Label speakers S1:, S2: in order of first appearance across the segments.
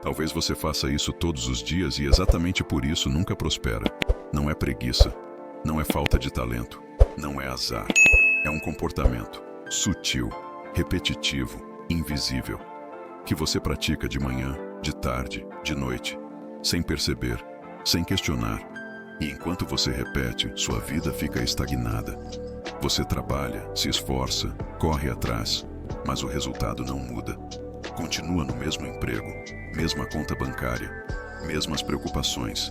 S1: Talvez você faça isso todos os dias e exatamente por isso nunca prospera. Não é preguiça, não é falta de talento, não é azar. É um comportamento sutil, repetitivo, invisível, que você pratica de manhã, de tarde, de noite, sem perceber, sem questionar. E enquanto você repete, sua vida fica estagnada. Você trabalha, se esforça, corre atrás, mas o resultado não muda. Continua no mesmo emprego, mesma conta bancária, mesmas preocupações.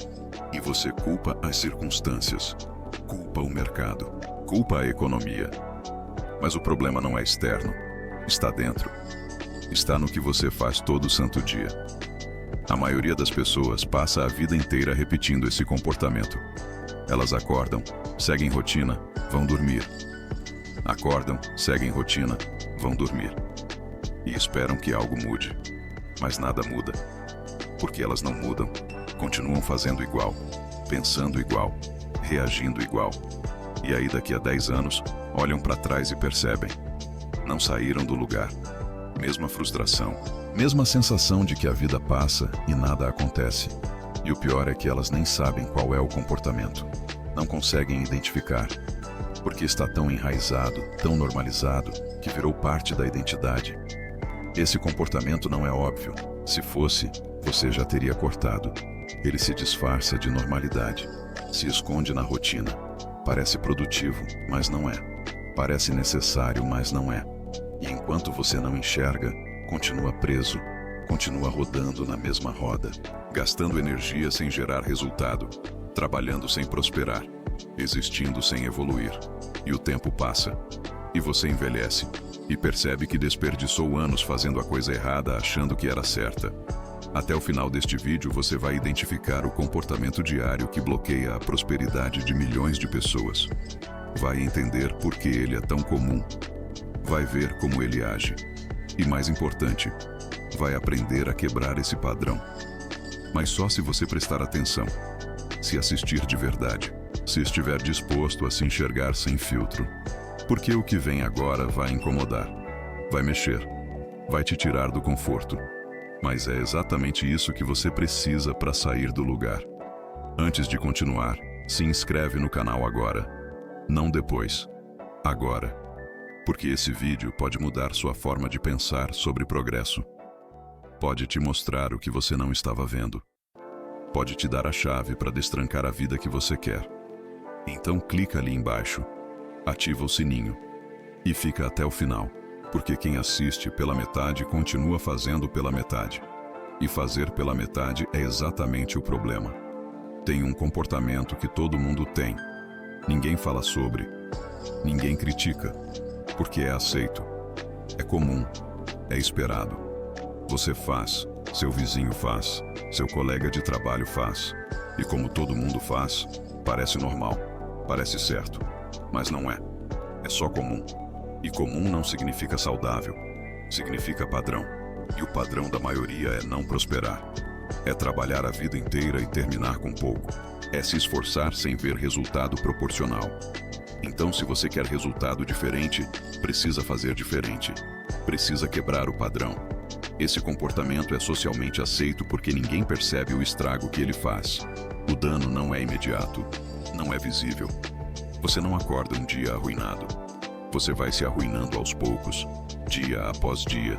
S1: E você culpa as circunstâncias, culpa o mercado, culpa a economia. Mas o problema não é externo, está dentro. Está no que você faz todo santo dia. A maioria das pessoas passa a vida inteira repetindo esse comportamento. Elas acordam, seguem rotina, vão dormir. Acordam, seguem rotina, vão dormir. E esperam que algo mude. Mas nada muda. Porque elas não mudam. Continuam fazendo igual, pensando igual, reagindo igual. E aí daqui a 10 anos, olham para trás e percebem. Não saíram do lugar. Mesma frustração, mesma sensação de que a vida passa e nada acontece. E o pior é que elas nem sabem qual é o comportamento. Não conseguem identificar. Porque está tão enraizado, tão normalizado, que virou parte da identidade. Esse comportamento não é óbvio. Se fosse, você já teria cortado. Ele se disfarça de normalidade. Se esconde na rotina. Parece produtivo, mas não é. Parece necessário, mas não é. E enquanto você não enxerga, continua preso, continua rodando na mesma roda, gastando energia sem gerar resultado, trabalhando sem prosperar, existindo sem evoluir. E o tempo passa, e você envelhece, e percebe que desperdiçou anos fazendo a coisa errada achando que era certa. Até o final deste vídeo você vai identificar o comportamento diário que bloqueia a prosperidade de milhões de pessoas. Vai entender por que ele é tão comum. Vai ver como ele age. E mais importante, vai aprender a quebrar esse padrão. Mas só se você prestar atenção, se assistir de verdade, se estiver disposto a se enxergar sem filtro. Porque o que vem agora vai incomodar, vai mexer, vai te tirar do conforto. Mas é exatamente isso que você precisa para sair do lugar. Antes de continuar, se inscreve no canal agora. Não depois. Agora. Porque esse vídeo pode mudar sua forma de pensar sobre progresso. Pode te mostrar o que você não estava vendo. Pode te dar a chave para destrancar a vida que você quer. Então clica ali embaixo, ativa o sininho e fica até o final. Porque quem assiste pela metade continua fazendo pela metade. E fazer pela metade é exatamente o problema. Tem um comportamento que todo mundo tem. Ninguém fala sobre. Ninguém critica. Porque é aceito. É comum. É esperado. Você faz. Seu vizinho faz. Seu colega de trabalho faz. E como todo mundo faz, parece normal. Parece certo. Mas não é. É só comum. E comum não significa saudável, significa padrão. E o padrão da maioria é não prosperar. É trabalhar a vida inteira e terminar com pouco. É se esforçar sem ver resultado proporcional. Então, se você quer resultado diferente, precisa fazer diferente. Precisa quebrar o padrão. Esse comportamento é socialmente aceito porque ninguém percebe o estrago que ele faz. O dano não é imediato, não é visível. Você não acorda um dia arruinado. Você vai se arruinando aos poucos, dia após dia,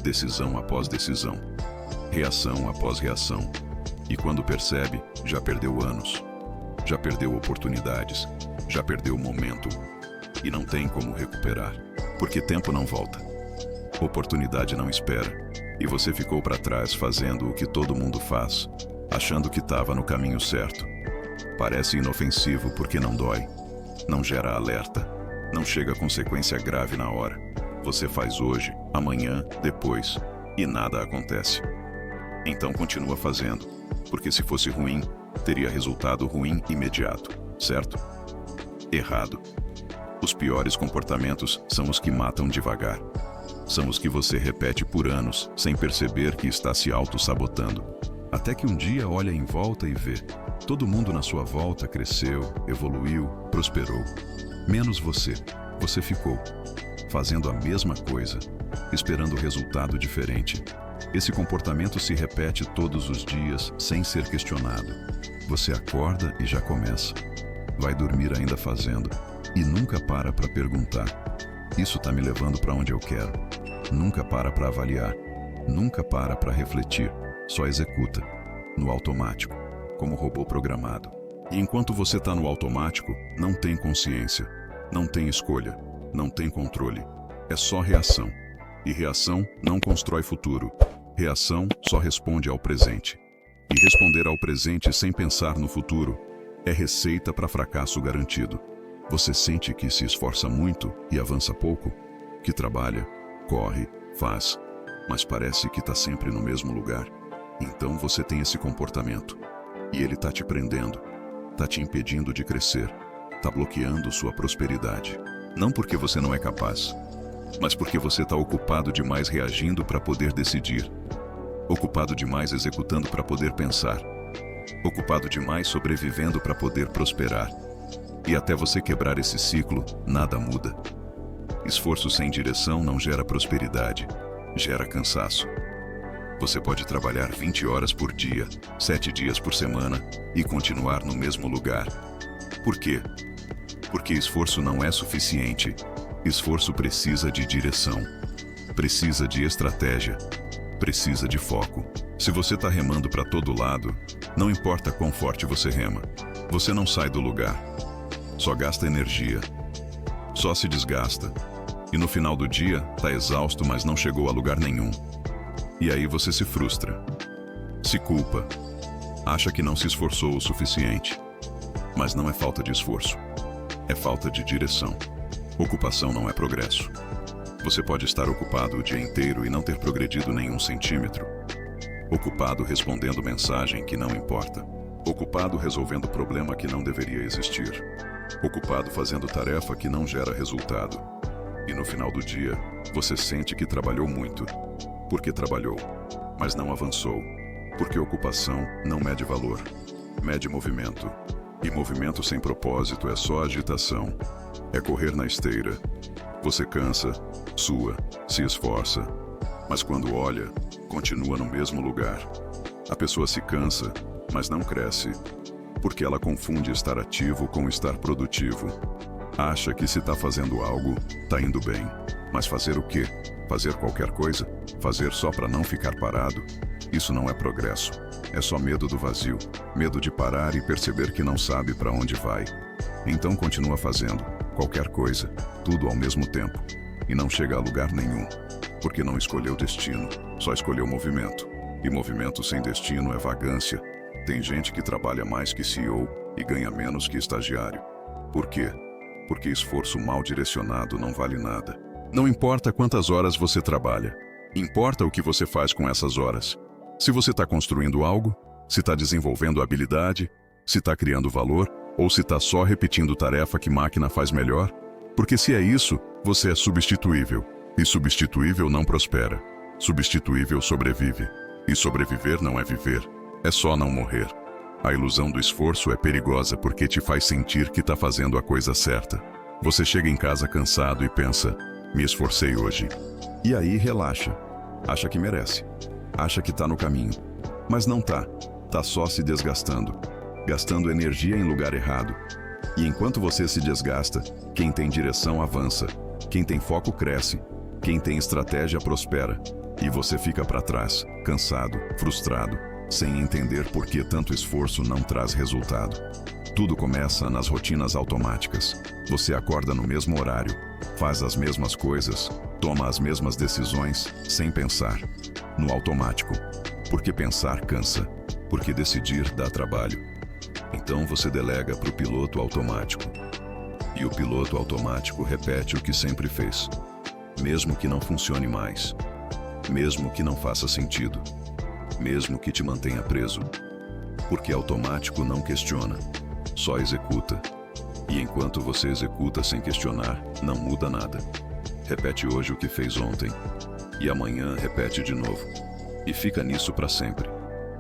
S1: decisão após decisão, reação após reação. E quando percebe, já perdeu anos, já perdeu oportunidades, já perdeu o momento. E não tem como recuperar, porque tempo não volta. Oportunidade não espera. E você ficou para trás fazendo o que todo mundo faz, achando que estava no caminho certo. Parece inofensivo porque não dói, não gera alerta. Não chega a consequência grave na hora. Você faz hoje, amanhã, depois, e nada acontece. Então continua fazendo, porque se fosse ruim, teria resultado ruim imediato, certo? Errado. Os piores comportamentos são os que matam devagar. São os que você repete por anos, sem perceber que está se auto-sabotando. Até que um dia olha em volta e vê. Todo mundo na sua volta cresceu, evoluiu, prosperou. Menos você. Você ficou fazendo a mesma coisa, esperando resultado diferente. Esse comportamento se repete todos os dias sem ser questionado. Você acorda e já começa. Vai dormir ainda fazendo e nunca para perguntar: isso está me levando para onde eu quero? Nunca para avaliar. Nunca para refletir. Só executa. No automático, como robô programado. E enquanto você está no automático, não tem consciência, não tem escolha, não tem controle. É só reação. E reação não constrói futuro. Reação só responde ao presente. E responder ao presente sem pensar no futuro é receita para fracasso garantido. Você sente que se esforça muito e avança pouco? Que trabalha, corre, faz, mas parece que está sempre no mesmo lugar? Então você tem esse comportamento. E ele está te prendendo, está te impedindo de crescer, está bloqueando sua prosperidade. Não porque você não é capaz, mas porque você está ocupado demais reagindo para poder decidir. Ocupado demais executando para poder pensar. Ocupado demais sobrevivendo para poder prosperar. E até você quebrar esse ciclo, nada muda. Esforço sem direção não gera prosperidade, gera cansaço. Você pode trabalhar 20 horas por dia, 7 dias por semana e continuar no mesmo lugar. Por quê? Porque esforço não é suficiente. Esforço precisa de direção, precisa de estratégia, precisa de foco. Se você está remando para todo lado, não importa quão forte você rema, você não sai do lugar. Só gasta energia, só se desgasta. E no final do dia, está exausto, mas não chegou a lugar nenhum. E aí você se frustra, se culpa, acha que não se esforçou o suficiente. Mas não é falta de esforço, é falta de direção. Ocupação não é progresso. Você pode estar ocupado o dia inteiro e não ter progredido nenhum centímetro. Ocupado respondendo mensagem que não importa. Ocupado resolvendo problema que não deveria existir. Ocupado fazendo tarefa que não gera resultado. E no final do dia, você sente que trabalhou muito. Porque trabalhou, mas não avançou. Porque ocupação não mede valor, mede movimento. E movimento sem propósito é só agitação. É correr na esteira. Você cansa, sua, se esforça. Mas quando olha, continua no mesmo lugar. A pessoa se cansa, mas não cresce. Porque ela confunde estar ativo com estar produtivo. Acha que se está fazendo algo, está indo bem. Mas fazer o quê? Fazer qualquer coisa? Fazer só para não ficar parado? Isso não é progresso. É só medo do vazio. Medo de parar e perceber que não sabe para onde vai. Então continua fazendo qualquer coisa, tudo ao mesmo tempo. E não chega a lugar nenhum. Porque não escolheu destino, só escolheu movimento. E movimento sem destino é vagância. Tem gente que trabalha mais que CEO e ganha menos que estagiário. Por quê? Porque esforço mal direcionado não vale nada. Não importa quantas horas você trabalha, importa o que você faz com essas horas. Se você está construindo algo, se está desenvolvendo habilidade, se está criando valor, ou se está só repetindo tarefa que máquina faz melhor. Porque se é isso, você é substituível. E substituível não prospera. Substituível sobrevive. E sobreviver não é viver, é só não morrer. A ilusão do esforço é perigosa porque te faz sentir que está fazendo a coisa certa. Você chega em casa cansado e pensa: me esforcei hoje. E aí relaxa. Acha que merece. Acha que tá no caminho. Mas não tá. Tá só se desgastando. Gastando energia em lugar errado. E enquanto você se desgasta, quem tem direção avança. Quem tem foco cresce. Quem tem estratégia prospera. E você fica para trás, cansado, frustrado, sem entender por que tanto esforço não traz resultado. Tudo começa nas rotinas automáticas. Você acorda no mesmo horário, faz as mesmas coisas, toma as mesmas decisões, sem pensar. No automático. Porque pensar cansa. Porque decidir dá trabalho. Então você delega para o piloto automático. E o piloto automático repete o que sempre fez. Mesmo que não funcione mais. Mesmo que não faça sentido. Mesmo que te mantenha preso. Porque automático não questiona. Só executa. E enquanto você executa sem questionar, não muda nada. Repete hoje o que fez ontem. E amanhã repete de novo. E fica nisso para sempre.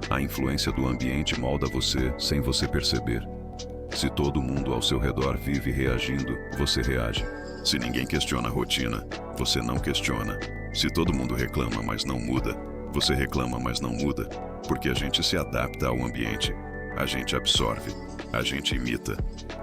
S1: A influência do ambiente molda você sem você perceber. Se todo mundo ao seu redor vive reagindo, você reage. Se ninguém questiona a rotina, você não questiona. Se todo mundo reclama, mas não muda, Você reclama, mas não muda, porque a gente se adapta ao ambiente. A gente absorve, a gente imita.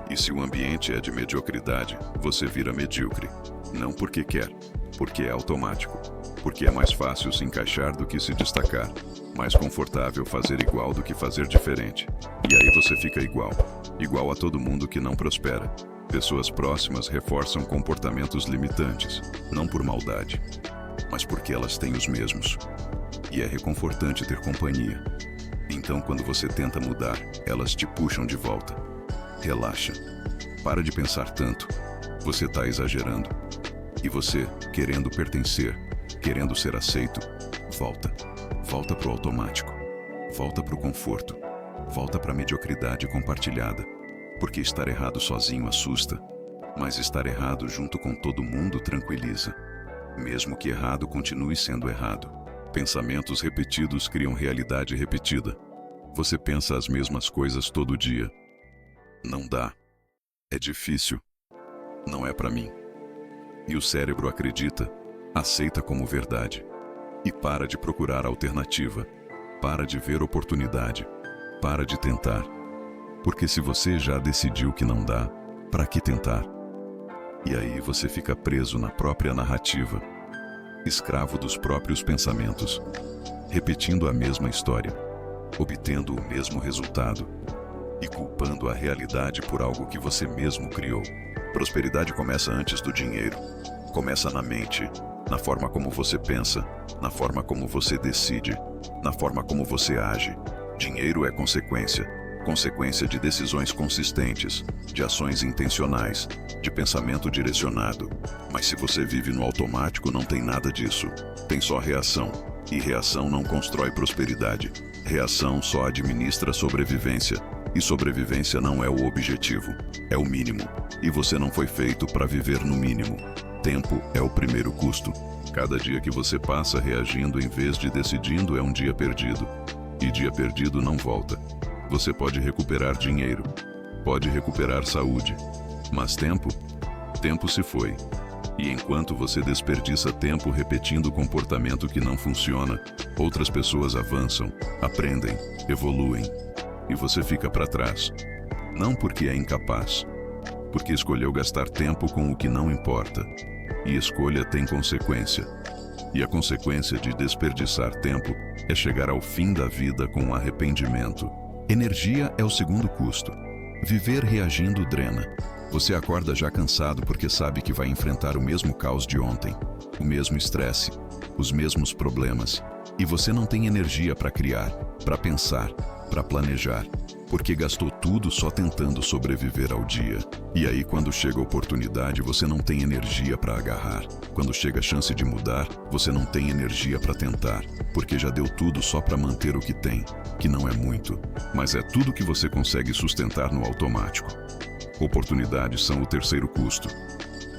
S1: E se o ambiente é de mediocridade, você vira medíocre. Não porque quer, porque é automático. Porque é mais fácil se encaixar do que se destacar. Mais confortável fazer igual do que fazer diferente. E aí você fica igual. Igual a todo mundo que não prospera. Pessoas próximas reforçam comportamentos limitantes, não por maldade, mas porque elas têm os mesmos. E é reconfortante ter companhia. Então, quando você tenta mudar, elas te puxam de volta. Relaxa. Para de pensar tanto. Você está exagerando. E você, querendo pertencer, querendo ser aceito, volta. Volta pro automático. Volta pro conforto. Volta pra mediocridade compartilhada. Porque estar errado sozinho assusta, mas estar errado junto com todo mundo tranquiliza. Mesmo que errado continue sendo errado. Pensamentos repetidos criam realidade repetida. Você pensa as mesmas coisas todo dia. Não dá. É difícil. Não é pra mim. E o cérebro acredita, aceita como verdade. E para de procurar alternativa. Para de ver oportunidade. Para de tentar. Porque se você já decidiu que não dá, para que tentar? E aí você fica preso na própria narrativa, escravo dos próprios pensamentos, repetindo a mesma história, obtendo o mesmo resultado e culpando a realidade por algo que você mesmo criou. Prosperidade começa antes do dinheiro. Começa na mente, na forma como você pensa, na forma como você decide, na forma como você age. Dinheiro é consequência. Consequência de decisões consistentes, de ações intencionais, de pensamento direcionado. Mas se você vive no automático, não tem nada disso. Tem só reação. E reação não constrói prosperidade. Reação só administra sobrevivência. E sobrevivência não é o objetivo, é o mínimo. E você não foi feito para viver no mínimo. Tempo é o primeiro custo. Cada dia que você passa reagindo em vez de decidindo é um dia perdido. E dia perdido não volta. Você pode recuperar dinheiro, pode recuperar saúde, mas tempo se foi. E enquanto você desperdiça tempo repetindo o comportamento que não funciona, outras pessoas avançam, aprendem, evoluem, e você fica para trás. Não porque é incapaz, porque escolheu gastar tempo com o que não importa. E escolha tem consequência. E a consequência de desperdiçar tempo é chegar ao fim da vida com arrependimento. Energia é o segundo custo. Viver reagindo drena. Você acorda já cansado porque sabe que vai enfrentar o mesmo caos de ontem, o mesmo estresse, os mesmos problemas. E você não tem energia para criar, para pensar, para planejar, porque gastou tudo só tentando sobreviver ao dia. E aí, quando chega a oportunidade, você não tem energia para agarrar. Quando chega a chance de mudar, você não tem energia para tentar, porque já deu tudo só para manter o que tem, que não é muito, mas é tudo que você consegue sustentar no automático. Oportunidades são o terceiro custo.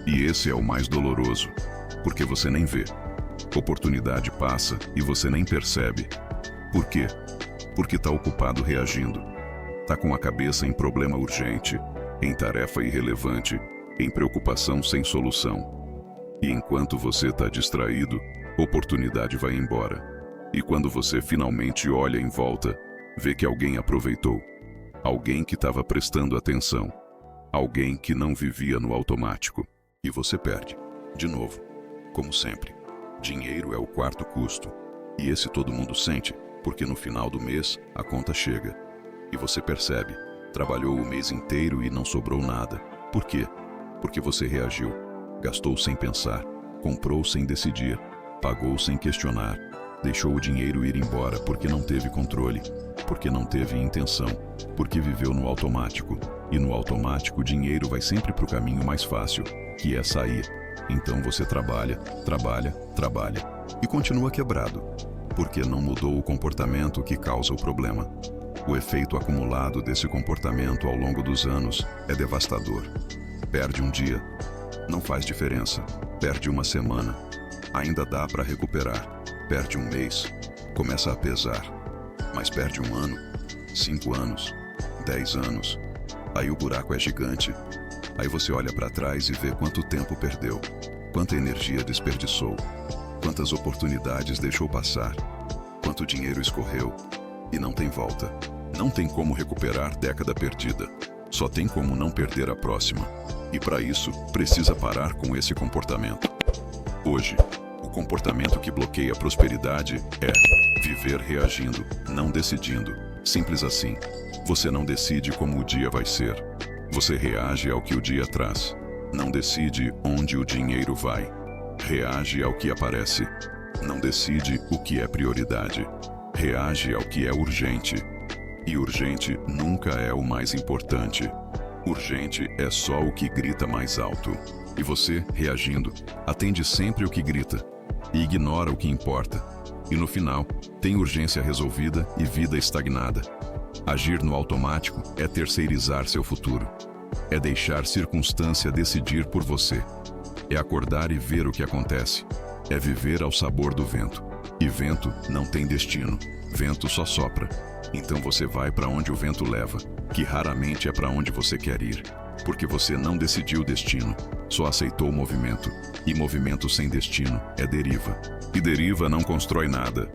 S1: E esse é o mais doloroso, porque você nem vê. Oportunidade passa e você nem percebe. Por quê? Porque está ocupado reagindo. Está com a cabeça em problema urgente, em tarefa irrelevante, em preocupação sem solução. E enquanto você está distraído, oportunidade vai embora. E quando você finalmente olha em volta, vê que alguém aproveitou. Alguém que estava prestando atenção. Alguém que não vivia no automático. E você perde. De novo. Como sempre. Dinheiro é o quarto custo. E esse todo mundo sente, porque no final do mês a conta chega. E você percebe. Trabalhou o mês inteiro e não sobrou nada. Por quê? Porque você reagiu. Gastou sem pensar. Comprou sem decidir. Pagou sem questionar. Deixou o dinheiro ir embora porque não teve controle. Porque não teve intenção. Porque viveu no automático. E no automático o dinheiro vai sempre para o caminho mais fácil, que é sair. Então você trabalha, trabalha, trabalha. E continua quebrado. Porque não mudou o comportamento que causa o problema. O efeito acumulado desse comportamento ao longo dos anos é devastador. Perde um dia, não faz diferença. Perde uma semana, ainda dá para recuperar. Perde um mês, começa a pesar. Mas perde um ano, 5 anos, 10 anos. Aí o buraco é gigante. Aí você olha para trás e vê quanto tempo perdeu, quanta energia desperdiçou, quantas oportunidades deixou passar. quanto dinheiro escorreu e não tem volta. Não tem como recuperar década perdida. Só tem como não perder a próxima. E para isso, precisa parar com esse comportamento. Hoje, o comportamento que bloqueia a prosperidade é viver reagindo, não decidindo. Simples assim. Você não decide como o dia vai ser. Você reage ao que o dia traz. Não decide onde o dinheiro vai. Reage ao que aparece. Não decide o que é prioridade. Reage ao que é urgente. E urgente nunca é o mais importante. Urgente é só o que grita mais alto. E você, reagindo, atende sempre o que grita e ignora o que importa. E no final, tem urgência resolvida e vida estagnada. Agir no automático é terceirizar seu futuro. É deixar circunstância decidir por você. É acordar e ver o que acontece. É viver ao sabor do vento. E vento não tem destino. Vento só sopra. Então você vai para onde o vento leva, que raramente é para onde você quer ir. Porque você não decidiu o destino, só aceitou o movimento. E movimento sem destino é deriva. E deriva não constrói nada.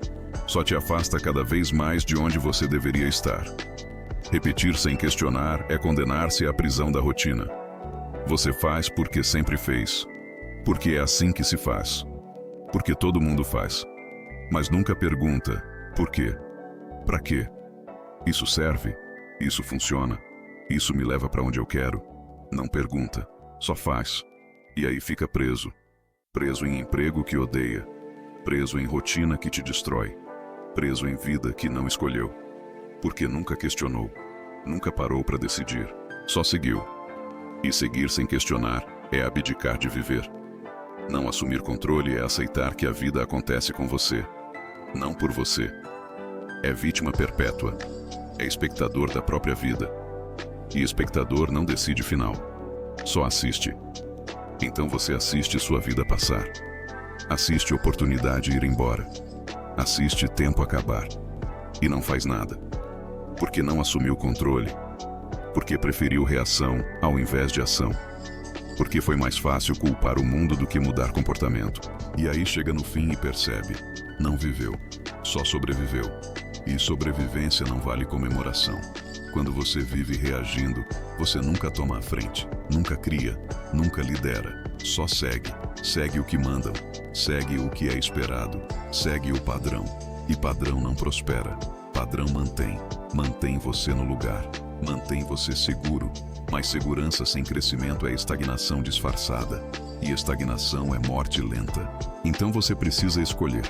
S1: Só te afasta cada vez mais de onde você deveria estar. Repetir sem questionar é condenar-se à prisão da rotina. Você faz porque sempre fez. Porque é assim que se faz. Porque todo mundo faz. Mas nunca pergunta, por quê? Pra quê? Isso serve? Isso funciona? Isso me leva para onde eu quero? Não pergunta, só faz. E aí fica preso. Preso em emprego que odeia. Preso em rotina que te destrói. Preso em vida que não escolheu. Porque nunca questionou. Nunca parou para decidir. Só seguiu. E seguir sem questionar é abdicar de viver. Não assumir controle é aceitar que a vida acontece com você. Não por você. É vítima perpétua. É espectador da própria vida. E espectador não decide final. Só assiste. Então você assiste sua vida passar. Assiste oportunidade ir embora. Assiste tempo acabar. E não faz nada. Porque não assumiu controle. Porque preferiu reação ao invés de ação. Porque foi mais fácil culpar o mundo do que mudar comportamento. E aí chega no fim e percebe. Não viveu. Só sobreviveu. E sobrevivência não vale comemoração. Quando você vive reagindo, você nunca toma a frente, nunca cria, nunca lidera. Só segue. Segue o que mandam. Segue o que é esperado. Segue o padrão. E padrão não prospera. Padrão mantém. Mantém você no lugar. Mantém você seguro. Mas segurança sem crescimento é estagnação disfarçada. E estagnação é morte lenta. Então você precisa escolher.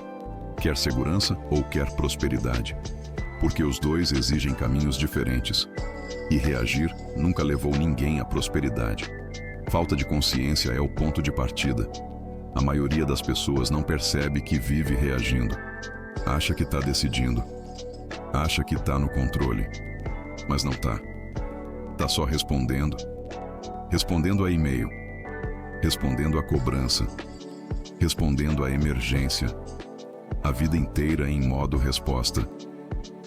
S1: Quer segurança ou quer prosperidade? Porque os dois exigem caminhos diferentes. E reagir nunca levou ninguém à prosperidade. Falta de consciência é o ponto de partida. A maioria das pessoas não percebe que vive reagindo. Acha que está decidindo. Acha que está no controle. Mas não está. Está só respondendo. Respondendo a e-mail. Respondendo a cobrança. Respondendo a emergência. A vida inteira em modo resposta.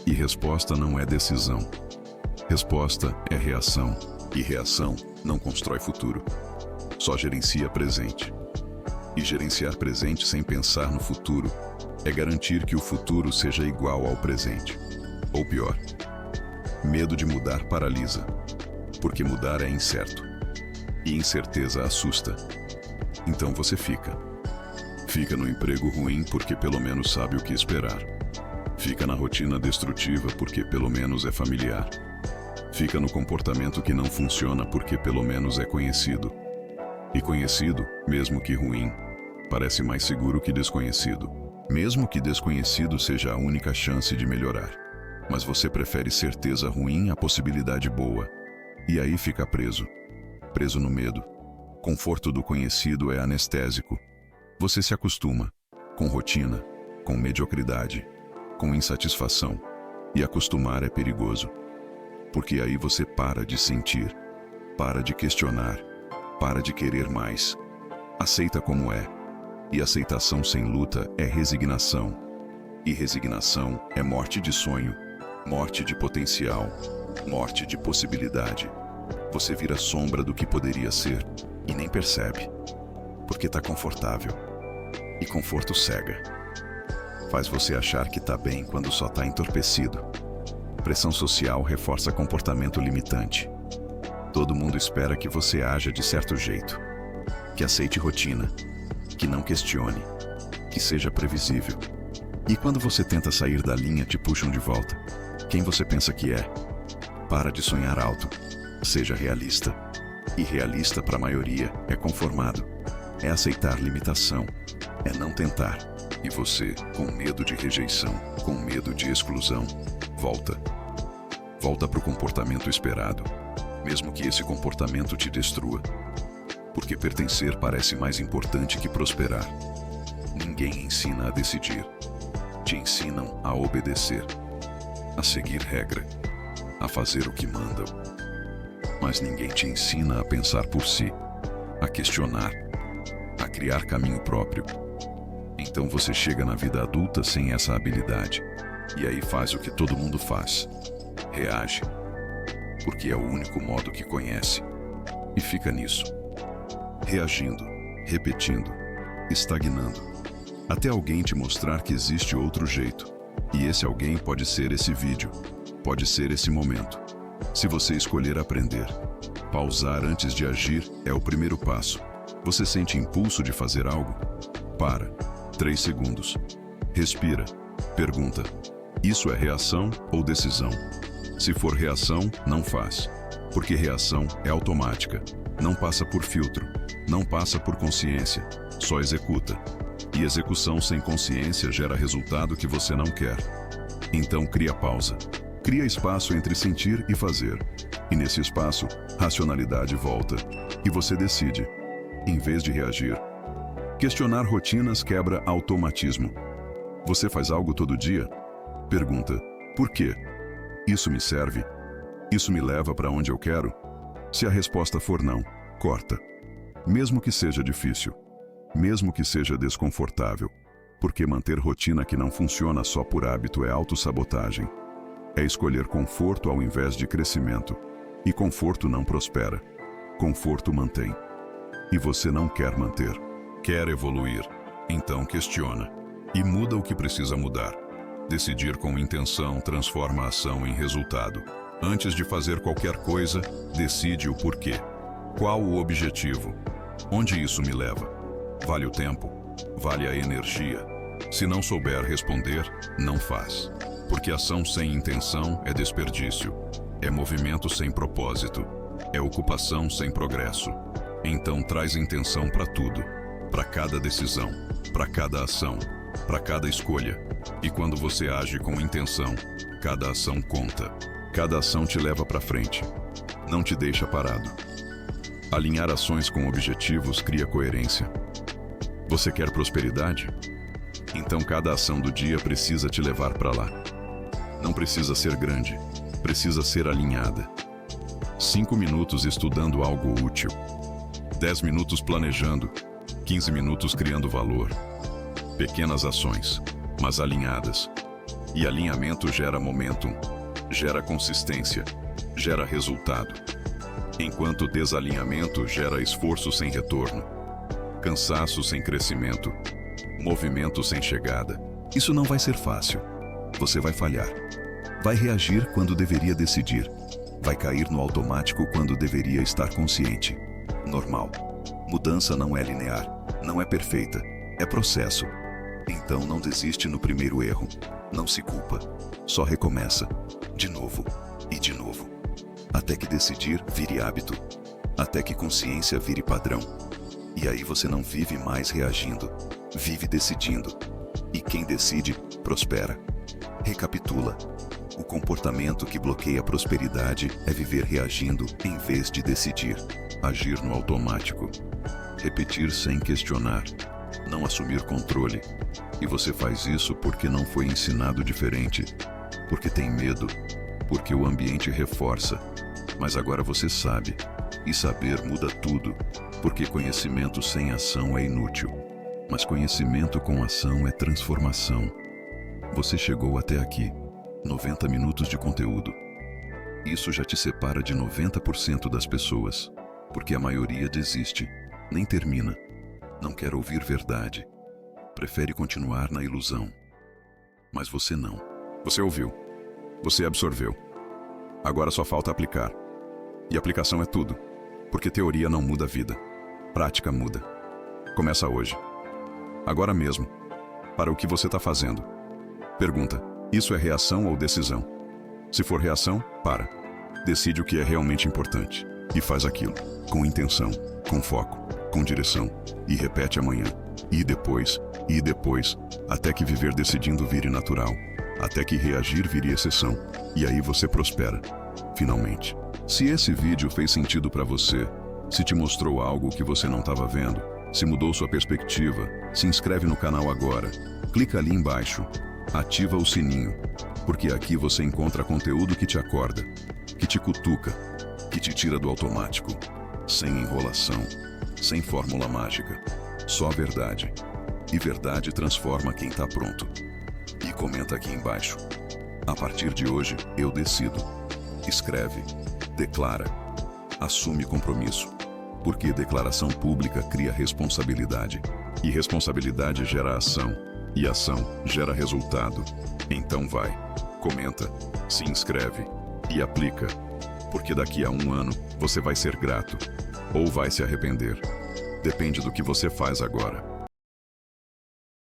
S1: E resposta não é decisão. Resposta é reação. E reação não constrói futuro. Só gerencia presente. E gerenciar presente sem pensar no futuro é garantir que o futuro seja igual ao presente. Ou pior, medo de mudar paralisa. Porque mudar é incerto. E incerteza assusta. Então você fica. Fica no emprego ruim porque pelo menos sabe o que esperar. Fica na rotina destrutiva porque pelo menos é familiar. Fica no comportamento que não funciona porque pelo menos é conhecido. E conhecido, mesmo que ruim, parece mais seguro que desconhecido. Mesmo que desconhecido seja a única chance de melhorar. Mas você prefere certeza ruim à possibilidade boa. E aí fica preso. Preso no medo. Conforto do conhecido é anestésico. Você se acostuma, com rotina, com mediocridade, com insatisfação. E acostumar é perigoso. Porque aí você para de sentir, para de questionar, para de querer mais. Aceita como é. E aceitação sem luta é resignação. E resignação é morte de sonho, morte de potencial, morte de possibilidade. Você vira sombra do que poderia ser e nem percebe. Porque tá confortável. E conforto cega. Faz você achar que tá bem quando só tá entorpecido. Pressão social reforça comportamento limitante. Todo mundo espera que você haja de certo jeito, que aceite rotina, que não questione, que seja previsível. E quando você tenta sair da linha, te puxam de volta. Quem você pensa que é? Para de sonhar alto. Seja realista. E realista para a maioria é conformado. É aceitar limitação. É não tentar. E você, com medo de rejeição, com medo de exclusão, volta. Volta para o comportamento esperado, mesmo que esse comportamento te destrua. Porque pertencer parece mais importante que prosperar. Ninguém ensina a decidir. Te ensinam a obedecer, a seguir regra, a fazer o que mandam. Mas ninguém te ensina a pensar por si, a questionar, a criar caminho próprio. Então você chega na vida adulta sem essa habilidade. E aí faz o que todo mundo faz. Reage. Porque é o único modo que conhece. E fica nisso. Reagindo, repetindo, estagnando. Até alguém te mostrar que existe outro jeito. E esse alguém pode ser esse vídeo. Pode ser esse momento. Se você escolher aprender. Pausar antes de agir é o primeiro passo. Você sente impulso de fazer algo? Para. 3 segundos. Respira. Pergunta. Isso é reação ou decisão? Se for reação, não faz. Porque reação é automática. Não passa por filtro. Não passa por consciência. Só executa. E execução sem consciência gera resultado que você não quer. Então cria pausa. Cria espaço entre sentir e fazer. E nesse espaço, racionalidade volta. E você decide, em vez de reagir. Questionar rotinas quebra automatismo. Você faz algo todo dia? Pergunta, por quê? Isso me serve? Isso me leva para onde eu quero? Se a resposta for não, corta. Mesmo que seja difícil. Mesmo que seja desconfortável, porque manter rotina que não funciona só por hábito é autossabotagem. É escolher conforto ao invés de crescimento. E conforto não prospera. Conforto mantém. E você não quer manter. Quer evoluir. Então questiona. E muda o que precisa mudar. Decidir com intenção transforma a ação em resultado. Antes de fazer qualquer coisa, decide o porquê. Qual o objetivo? Onde isso me leva? Vale o tempo? Vale a energia? Se não souber responder, não faz. Porque ação sem intenção é desperdício. É movimento sem propósito. É ocupação sem progresso. Então traz intenção para tudo. Para cada decisão. Para cada ação. Para cada escolha. E quando você age com intenção, cada ação conta. Cada ação te leva para frente. Não te deixa parado. Alinhar ações com objetivos cria coerência. Você quer prosperidade? Então cada ação do dia precisa te levar para lá. Não precisa ser grande, precisa ser alinhada. 5 minutos estudando algo útil. 10 minutos planejando. 15 minutos criando valor. Pequenas ações, mas alinhadas. E alinhamento gera momentum, gera consistência, gera resultado. Enquanto desalinhamento gera esforço sem retorno. Cansaço sem crescimento, movimento sem chegada. Isso não vai ser fácil. Você vai falhar. Vai reagir quando deveria decidir. Vai cair no automático quando deveria estar consciente. Normal. Mudança não é linear, não é perfeita, é processo. Então não desiste no primeiro erro. Não se culpa. Só recomeça. De novo e de novo. Até que decidir vire hábito. Até que consciência vire padrão. E aí você não vive mais reagindo, vive decidindo. E quem decide, prospera. Recapitula. O comportamento que bloqueia a prosperidade é viver reagindo em vez de decidir. Agir no automático. Repetir sem questionar. Não assumir controle. E você faz isso porque não foi ensinado diferente. Porque tem medo. Porque o ambiente reforça. Mas agora você sabe. E saber muda tudo. Porque conhecimento sem ação é inútil. Mas conhecimento com ação é transformação. Você chegou até aqui. 90 minutos de conteúdo. Isso já te separa de 90% das pessoas. Porque a maioria desiste. Nem termina. Não quer ouvir verdade. Prefere continuar na ilusão. Mas você não. Você ouviu. Você absorveu. Agora só falta aplicar. E aplicação é tudo. Porque teoria não muda a vida. Prática muda. Começa hoje. Agora mesmo. Para o que você está fazendo. Pergunta: isso é reação ou decisão? Se for reação, para. Decide o que é realmente importante. E faz aquilo. Com intenção, com foco, com direção. E repete amanhã. E depois, até que viver decidindo vire natural. Até que reagir vire exceção. E aí você prospera. Finalmente. Se esse vídeo fez sentido para você, se te mostrou algo que você não estava vendo, se mudou sua perspectiva, se inscreve no canal agora. Clica ali embaixo. Ativa o sininho. Porque aqui você encontra conteúdo que te acorda, que te cutuca, que te tira do automático. Sem enrolação, sem fórmula mágica. Só verdade. E verdade transforma quem tá pronto. E comenta aqui embaixo. A partir de hoje, eu decido. Escreve. Declara. Assume compromisso. Porque declaração pública cria responsabilidade. E responsabilidade gera ação. E ação gera resultado. Então vai. Comenta. Se inscreve. E aplica. Porque daqui a 1 ano, você vai ser grato. Ou vai se arrepender. Depende do que você faz agora.